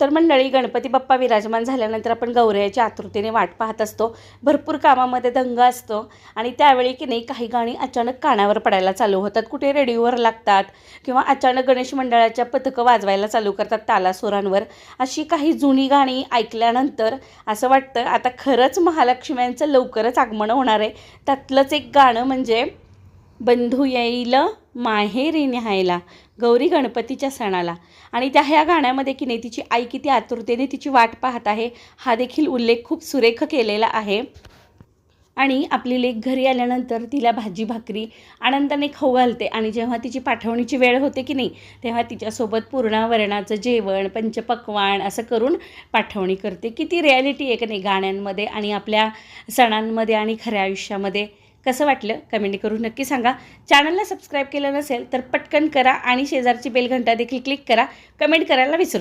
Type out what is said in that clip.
तर मंडळी, गणपती बाप्पा विराजमान झाल्यानंतर आपण गौराईच्या आतुरतेने वाट पाहत असतो. भरपूर कामामध्ये दंगा असतो आणि त्यावेळी की नाही काही गाणी अचानक कानावर पडायला चालू होतात, कुठे रेडिओवर लागतात किंवा अचानक गणेश मंडळाच्या पथकं वाजवायला चालू करतात तालासुरांवर. अशी काही जुनी गाणी ऐकल्यानंतर असं वाटतं आता खरंच महालक्ष्म्यांचं लवकरच आगमन होणार आहे. त्यातलंच एक गाणं म्हणजे बंधू येईल माहेरी न्यायला गौरी गणपतीच्या सणाला. आणि ह्या गाण्यामध्ये की नाही तिची आई किती आतुरतेने तिची वाट पाहत आहे हा देखील उल्लेख खूप सुरेख केलेला आहे. आणि आपली लेक घरी आल्यानंतर तिला भाजी भाकरी आनंदाने खाऊ घालते आणि जेव्हा तिची पाठवणीची वेळ होते की नाही तेव्हा तिच्यासोबत पूर्णावरणाचं जेवण पंचपक्वान्न असं करून पाठवणी करते. किती रिॲलिटी आहे की नाही गाण्यांमध्ये आणि आपल्या सणांमध्ये आणि खऱ्या आयुष्यामध्ये. कसं वाटलं कमेंट करून नक्की सांगा. चॅनलला सबस्क्राईब केलं नसेल तर पटकन करा आणि शेजारची बेल घंटा देखील क्लिक करा. कमेंट करायला विसरू नका.